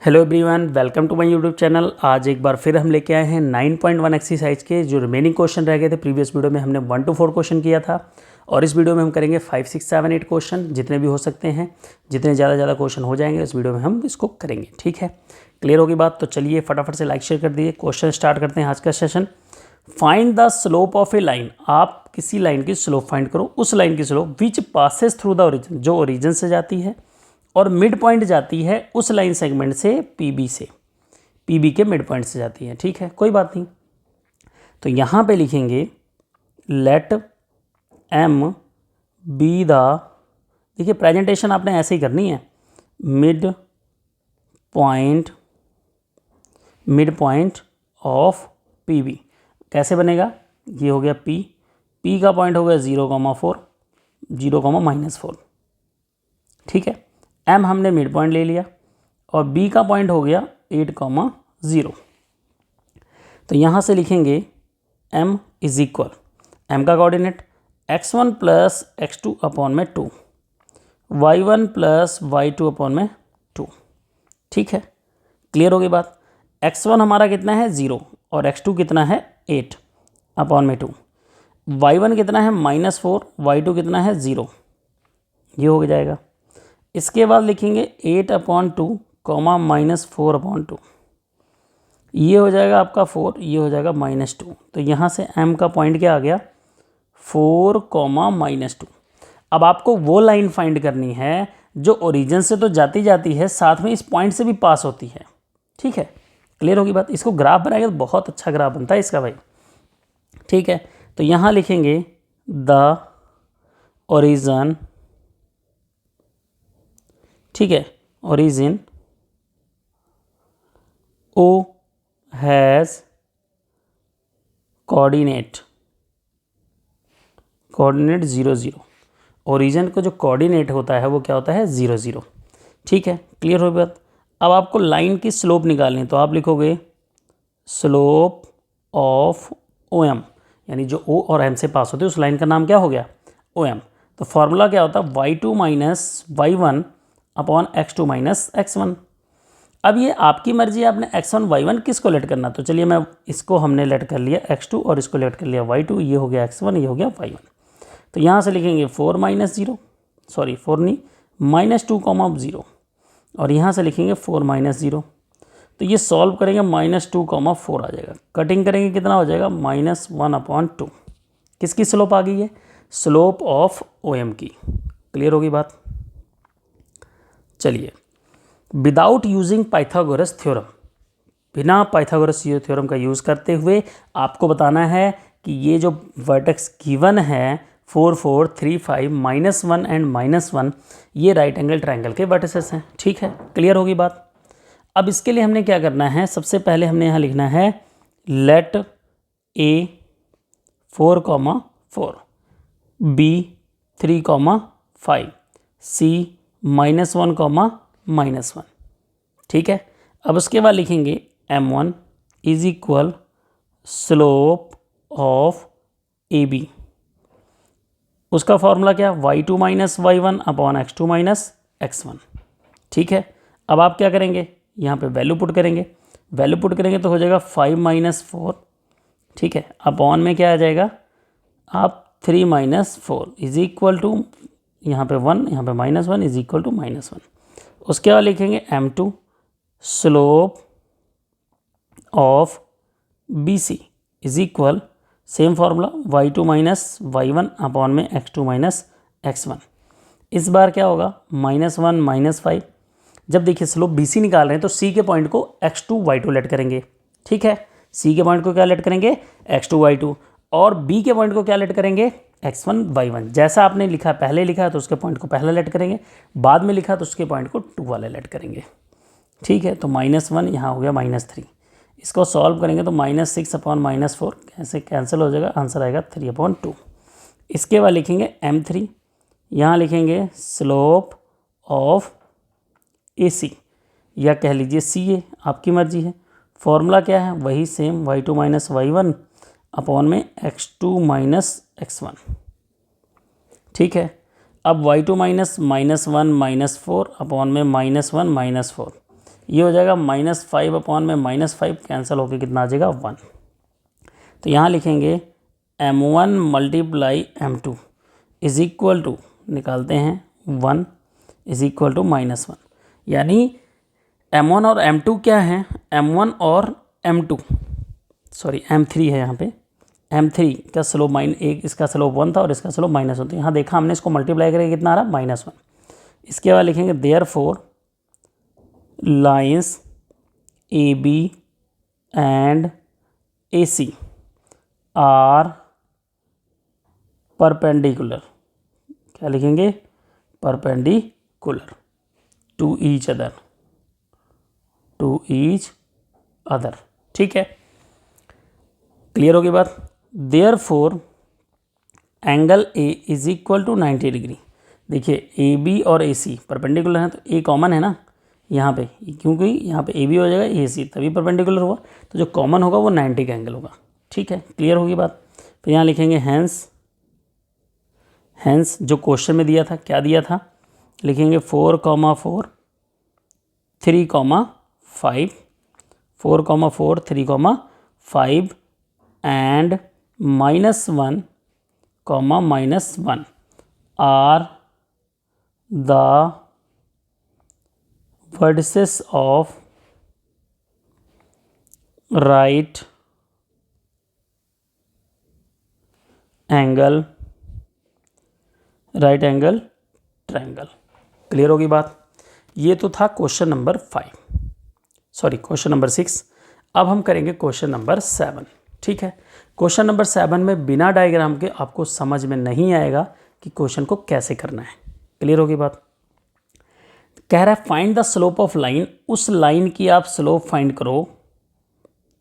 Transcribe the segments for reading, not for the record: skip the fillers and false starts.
Hello everyone, welcome to my YouTube channel. आज एक बार फिर हम लेके आए हैं 9.1 एक्सरसाइज के जो रिमेनिंग क्वेश्चन रह गए थे। प्रीवियस वीडियो में हमने 1 to 4 क्वेश्चन किया था और इस वीडियो में हम करेंगे 5, 6, 7, 8 क्वेश्चन, जितने भी हो सकते हैं। जितने ज़्यादा क्वेश्चन हो जाएंगे इस वीडियो में हम इसको करेंगे। ठीक है, क्लियर होगी बात? तो चलिए फटाफट से लाइक शेयर कर दिए, क्वेश्चन स्टार्ट करते हैं आज का session. Find the slope of A line. आप किसी लाइन की स्लोप फाइंड करो, उस लाइन की slope which passes through the origin, जो ओरिजिन से जाती है और मिड पॉइंट जाती है उस लाइन सेगमेंट से पीबी के मिड पॉइंट से जाती है। ठीक है, कोई बात नहीं। तो यहाँ पे लिखेंगे लेट एम बी द, देखिए प्रेजेंटेशन आपने ऐसे ही करनी है, मिड पॉइंट ऑफ पीबी। कैसे बनेगा? ये हो गया पी का पॉइंट हो गया 0,4, 0,-4। ठीक है, एम हमने मिड पॉइंट ले लिया और बी का पॉइंट हो गया 8,0। तो यहाँ से लिखेंगे m इज इक्वल, एम का coordinate x1 plus x2 upon में 2, y1 प्लस y2 अपॉन में 2। ठीक है, क्लियर होगी बात? x1 हमारा कितना है 0 और x2 कितना है 8 अपॉन में 2, y1 कितना है -4, y2 कितना है 0, ये हो जाएगा। इसके बाद लिखेंगे 8/2 -4/2, ये हो जाएगा आपका 4, ये हो जाएगा -2। तो यहाँ से m का पॉइंट क्या आ गया 4, -2। अब आपको वो लाइन फाइंड करनी है जो ओरिजिन से तो जाती है, साथ में इस पॉइंट से भी पास होती है। ठीक है, क्लियर होगी बात? इसको ग्राफ बनाएगा तो बहुत अच्छा ग्राफ बनता है इसका भाई। ठीक है, तो यहाँ लिखेंगे द ओरिजिन, ठीक है, origin O has coordinate 0, 0। Origin को जो कोऑर्डिनेट होता है वो क्या होता है 0, 0। ठीक है, क्लियर हो बात? अब आपको लाइन की स्लोप निकालनी है, तो आप लिखोगे स्लोप ऑफ OM, यानी जो O और M से पास होती है उस लाइन का नाम क्या हो गया OM। तो फॉर्मूला क्या होता है y2 minus y1 upon x2 minus x1। अब ये आपकी मर्जी है, आपने x1 y1 किसको लेट करना। तो चलिए मैं इसको हमने लेट कर लिया x2 और इसको लेट कर लिया y2, ये हो गया x1, ये हो गया y1। तो यहाँ से लिखेंगे 4 -0, सॉरी 4 नहीं, -2,0 और यहाँ से लिखेंगे 4 -0। तो ये सॉल्व करेंगे -2,4 आ जाएगा। कटिंग करेंगे कितना हो जाएगा -1/2। किसकी स्लोप आ गई है? स्लोप ऑफ OM की। क्लियर होगी बात? चलिए, विदाउट यूजिंग पाइथागोरस थ्योरम, बिना पाइथागोरस थ्योरम का यूज़ करते हुए आपको बताना है कि ये जो वर्टेक्स गिवन है 4, 4, 3, 5, -1 एंड -1, ये राइट एंगल ट्रायंगल के वर्टिसेस हैं। ठीक है, क्लियर होगी बात? अब इसके लिए हमने क्या करना है, सबसे पहले हमने यहाँ लिखना है लेट A 4,4, B 3,5, C -1,-1। ठीक है, अब उसके बाद लिखेंगे M1 is equal slope of AB। उसका फॉर्मूला क्या? y2 minus y1 upon x2 minus x1। ठीक है, अब आप क्या करेंगे, यहाँ पे वैल्यू पुट करेंगे, तो हो जाएगा 5 -4। ठीक है, अपॉन में क्या आ जाएगा, आप 3 -4 इज इक्वल टू, यहाँ पे 1, यहाँ पे -1 इज इक्वल टू -1। उसके बाद लिखेंगे M2 slope of BC is equal, same formula y2 minus y1 upon में x2 माइनस x1। इस बार क्या होगा -1 -5। जब देखिए स्लोप BC निकाल रहे हैं तो C के पॉइंट को x2 y2 लेट करेंगे। ठीक है, C के पॉइंट को क्या लेट करेंगे x2 y2 और B के पॉइंट को क्या लेट करेंगे x1 y1। जैसा आपने लिखा, पहले लिखा तो उसके पॉइंट को पहला लेट करेंगे, बाद में लिखा तो उसके पॉइंट को 2 वाले लेट करेंगे। ठीक है, तो -1 यहाँ हो गया -3। इसको सॉल्व करेंगे तो -6 अपॉन -4 कैसे कैंसिल हो जाएगा, आंसर आएगा 3/2। इसके बाद लिखेंगे M3, यहाँ लिखेंगे स्लोप ऑफ AC या कह लीजिए CA, आपकी मर्जी है। फॉर्मूला क्या है, वही same y2 minus y1 upon में x2 माइनस x1। ठीक है, अब y2 माइनस -1 -4 अपॉन में -1 -4, ये हो जाएगा -5 अपॉन में -5 कैंसिल होकर कितना आ जाएगा 1। तो यहाँ लिखेंगे m1 multiply m2 is equal to, निकालते हैं 1 इज इक्वल टू -1, यानी m1 और m2 क्या है, m1 और m2 सॉरी m3 है यहाँ पे, m3 का स्लोप एक इसका स्लोप 1 था और इसका स्लोप -1 था। यहाँ देखा हमने इसको मल्टीप्लाई करके कितना आ रहा -1। इसके बाद लिखेंगे therefore lines AB and AC are perpendicular, क्या लिखेंगे, परपेंडिकुलर टू ईच अदर, ठीक है, क्लियर होगी बात। Therefore angle A is equal to 90 degree. देखिए AB और AC परपेंडिकुलर हैं तो A कॉमन है ना यहाँ पे, क्योंकि यहाँ पे AB हो जाएगा AC तभी परपेंडिकुलर हुआ, तो जो कॉमन होगा वो 90 का एंगल होगा, ठीक है, क्लियर होगी बात। फिर यहाँ लिखेंगे हैंस जो क्वेश्चन में दिया था, क्या दिया था, लिखेंगे 4,4 3,5 4,4 3,5 and -1, -1 are the vertices of right angle triangle। Clear होगी बात। ये तो था क्वेश्चन नंबर 6। अब हम करेंगे क्वेश्चन नंबर 7, ठीक है। क्वेश्चन नंबर 7 में बिना डायग्राम के आपको समझ में नहीं आएगा कि क्वेश्चन को कैसे करना है, क्लियर होगी बात। कह रहा है find the slope of line, उस लाइन की आप स्लोप फाइंड करो,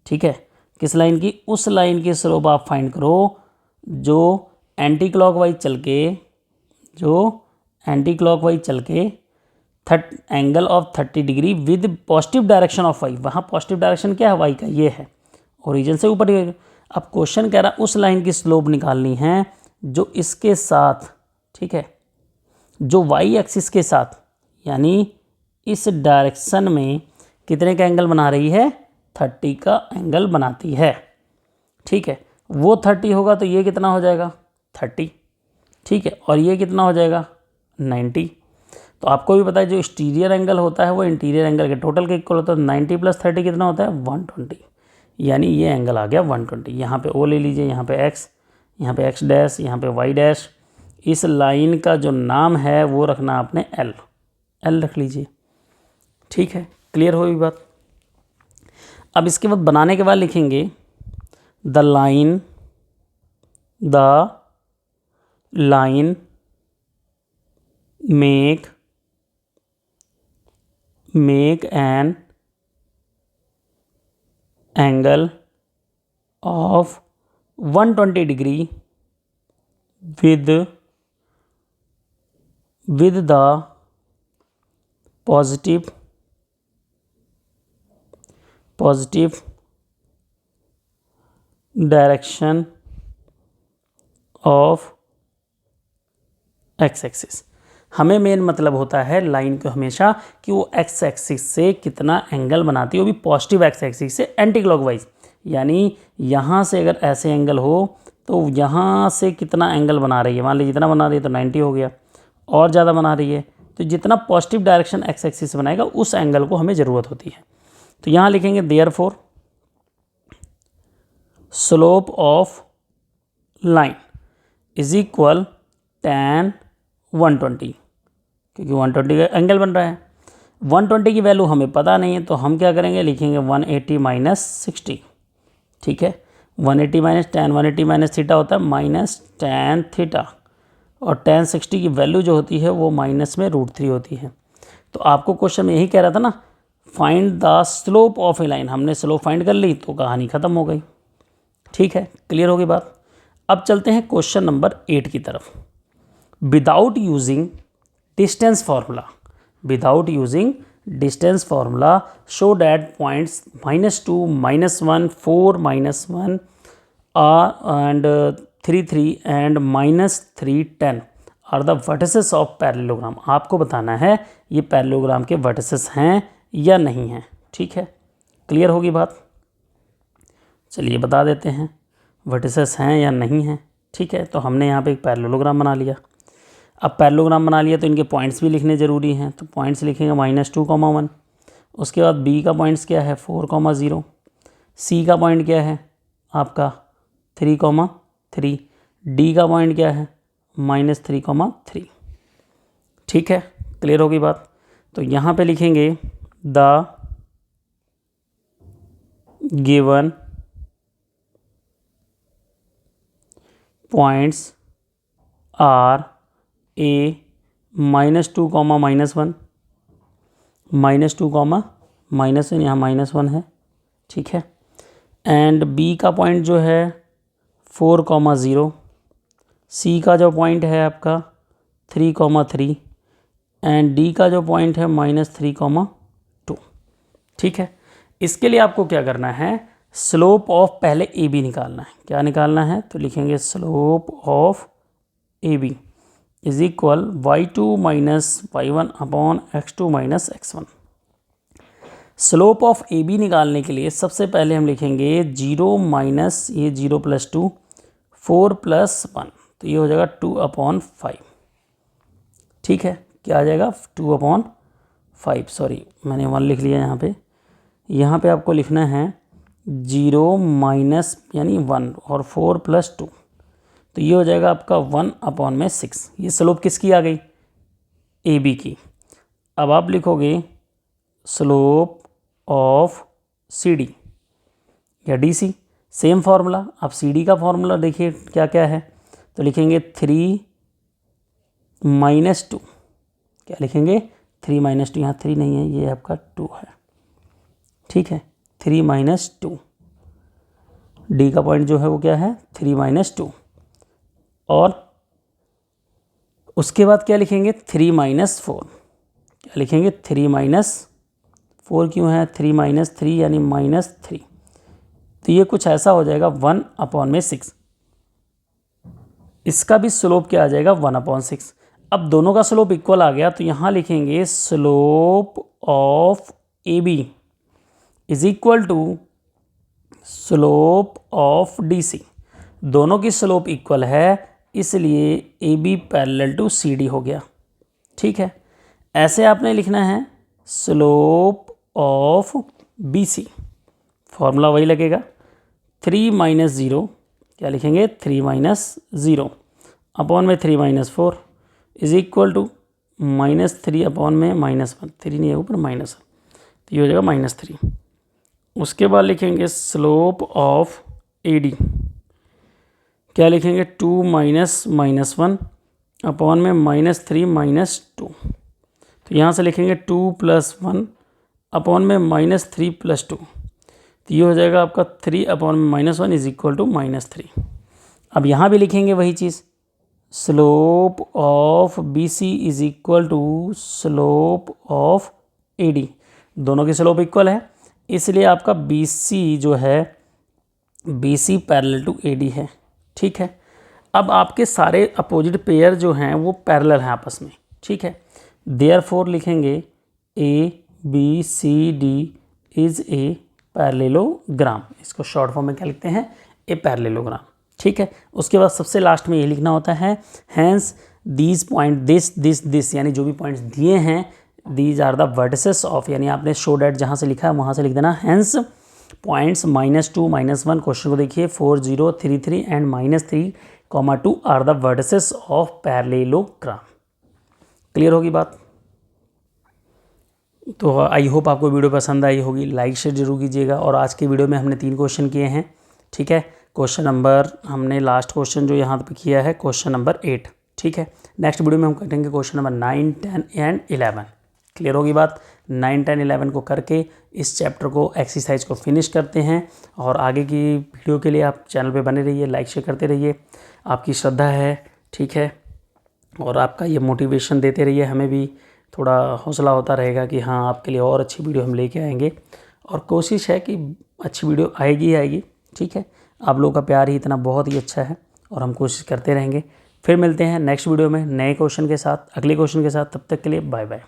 ठीक है, किस लाइन की, उस लाइन की स्लोप आप फाइंड करो जो एंटी क्लॉकवाइज चल के angle of 30 degree with positive direction of Y. वहाँ पॉजिटिव डायरेक्शन क्या है, वाई का, ये है, ओरिजिन से ऊपर। अब क्वेश्चन कह रहा है उस लाइन की स्लोप निकालनी है जो इसके साथ, ठीक है, जो वाई एक्सिस के साथ यानी इस डायरेक्शन में कितने का एंगल बना रही है, 30 का एंगल बनाती है, ठीक है। वो 30 होगा तो ये कितना हो जाएगा 30, ठीक है, और ये कितना हो जाएगा 90। तो आपको भी पता है जो एक्सटीरियर एंगल होता है वो इंटीरियर एंगल के टोटल के इक्वल होता है। 90 + 30 कितना होता है 120, यानी ये एंगल आ गया 120। यहाँ पे ओ ले लीजिए, यहाँ पे एक्स, यहाँ पे एक्स डैश, यहाँ पे वाई डैश। इस लाइन का जो नाम है वो रखना आपने एल रख लीजिए, ठीक है, क्लियर होगी बात। अब इसके बाद बनाने के बाद लिखेंगे the line make an angle of 120 degree with the positive direction of x axis. हमें मेन मतलब होता है लाइन को हमेशा कि वो एक्स एक्सिस से कितना एंगल बनाती है, वो भी पॉजिटिव एक्स एक्सिस से एंटी क्लॉकवाइज। यानी यहाँ से अगर ऐसे एंगल हो तो यहाँ से कितना एंगल बना रही है, मान लीजिए जितना बना रही है तो 90 हो गया, और ज़्यादा बना रही है तो जितना पॉजिटिव डायरेक्शन एक्स एक्सिस से बनाएगा उस एंगल को हमें ज़रूरत होती है। तो यहाँ लिखेंगे therefore slope of line is equal tan 120, क्योंकि 120 का एंगल बन रहा है। 120 की वैल्यू हमें पता नहीं है तो हम क्या करेंगे, लिखेंगे 180 - 60, ठीक है। 180 - tan 180 - थीटा होता है -tan थीटा, और tan 60 की वैल्यू जो होती है वो माइनस में √3 होती है। तो आपको क्वेश्चन में यही कह रहा था ना, find the slope of A line. हमने स्लोप फाइंड कर ली तो कहानी ख़त्म हो गई, ठीक है, क्लियर होगी बात। अब चलते हैं क्वेश्चन नंबर 8 की तरफ। Without using distance formula show that points -2 -1 4 -1 and 3 3 and -3 10 are the vertices of parallelogram. आपको बताना है ये पैरेललोग्राम के वर्टिसेस हैं या नहीं है। ठीक है, क्लियर होगी बात। चलिए बता देते हैं वर्टिसेस हैं या नहीं हैं। ठीक है, तो हमने यहाँ पे एक पैरेललोग्राम बना लिया। अब पैरेललोग्राम बना लिया तो इनके पॉइंट्स भी लिखने ज़रूरी हैं, तो पॉइंट्स लिखेंगे -2, 1। उसके बाद बी का पॉइंट्स क्या है 4, 0। सी का पॉइंट क्या है आपका 3, 3। डी का पॉइंट क्या है -3, 3। ठीक है, क्लियर होगी बात। तो यहाँ पे लिखेंगे the given points are A -2, -1, -2, -1, यहाँ -1 है। ठीक है, एंड बी का पॉइंट जो है 4, 0। सी का जो पॉइंट है आपका 3, 3 एंड डी का जो पॉइंट है -3, 2। ठीक है, इसके लिए आपको क्या करना है, स्लोप ऑफ पहले ए बी निकालना है। क्या निकालना है, तो लिखेंगे slope of A B is equal y2 - y1 upon x2 - x1। Slope of A B निकालने के लिए सबसे पहले हम लिखेंगे 0 माइनस ये 0 + 2 4 + 1, तो ये हो जाएगा 2/5। ठीक है, क्या आ जाएगा 2/5, सॉरी मैंने 1 लिख लिया यहाँ पे आपको लिखना है 0 माइनस यानी 1 और 4 + 2, तो ये हो जाएगा आपका 1/6। ये स्लोप किसकी आ गई, ए बी की। अब आप लिखोगे स्लोप ऑफ सी डी या डी सी, सेम फार्मूला। आप सी डी का फार्मूला देखिए क्या क्या है, तो लिखेंगे 3 - 2। क्या लिखेंगे 3 - 2, यहाँ 3 नहीं है, ये आपका 2 है। ठीक है, 3 - 2। डी का पॉइंट जो है वो क्या है 3 - 2, और उसके बाद क्या लिखेंगे 3 - 4। क्या लिखेंगे 3 - 4, क्यों है 3 - 3 यानी -3, तो ये कुछ ऐसा हो जाएगा 1/6। इसका भी स्लोप क्या आ जाएगा 1/6। अब दोनों का स्लोप इक्वल आ गया, तो यहाँ लिखेंगे slope of A B is equal to slope of D C. दोनों की स्लोप इक्वल है, इसलिए A B parallel to C D हो गया। ठीक है, ऐसे आपने लिखना है slope of B C, formula वही लगेगा 3 - 0। क्या लिखेंगे 3 - 0 अपॉन में 3 - 4 इज इक्वल टू -3 अपॉन में -1, 3 नहीं है ऊपर -1, तो ये हो जाएगा -3। उसके बाद लिखेंगे स्लोप ऑफ ए डी। क्या लिखेंगे 2 - -1 अपॉन में -3 - 2, तो यहाँ से लिखेंगे 2 + 1 अपॉन में -3 + 2, तो ये हो जाएगा आपका 3 अपॉन में -1 इज इक्वल टू -3। अब यहाँ भी लिखेंगे वही चीज़, slope of B C is equal to slope of A D. दोनों की स्लोप इक्वल है, इसलिए आपका बी सी जो है B C parallel to A D है। ठीक है, अब आपके सारे अपोजिट पेयर जो हैं वो पैरेलल हैं आपस में। ठीक है, देयरफॉर लिखेंगे A B C D is a parallelogram. इसको शॉर्ट फॉर्म में क्या लिखते हैं, ए पैरेललोग्राम। ठीक है, उसके बाद सबसे लास्ट में ये लिखना होता है हैंस दीज पॉइंट दिस, यानी जो भी पॉइंट्स दिए हैं these are the vertices of, यानी आपने शो डैट जहाँ से लिखा है वहाँ से लिख देना हैंस पॉइंट्स -2 -1। क्वेश्चन को देखिए 4 0 3 3 and -3, 2 are the vertices of parallelogram. Clear होगी बात। तो आई होप आपको वीडियो पसंद आई होगी, लाइक शेयर जरूर कीजिएगा। और आज की वीडियो में हमने 3 क्वेश्चन किए हैं। ठीक है, क्वेश्चन नंबर हमने लास्ट क्वेश्चन जो यहाँ पे किया है क्वेश्चन नंबर 8। ठीक है, नेक्स्ट वीडियो में हम करेंगे क्वेश्चन नंबर 9, 10 एंड 11। क्लियर होगी बात। 9, 10, 11 को करके इस चैप्टर को एक्सरसाइज को फिनिश करते हैं। और आगे की वीडियो के लिए आप चैनल पे बने रहिए, लाइक शेयर करते रहिए, आपकी श्रद्धा है। ठीक है, और आपका ये मोटिवेशन देते रहिए, हमें भी थोड़ा हौसला होता रहेगा कि हाँ आपके लिए और अच्छी वीडियो हम लेके आएंगे। और कोशिश है कि अच्छी वीडियो आएगी ही आएगी। ठीक है, आप लोगों का प्यार ही इतना बहुत ही अच्छा है और हम कोशिश करते रहेंगे। फिर मिलते हैं नेक्स्ट वीडियो में नए क्वेश्चन के साथ, अगले क्वेश्चन के साथ। तब तक के लिए बाय बाय।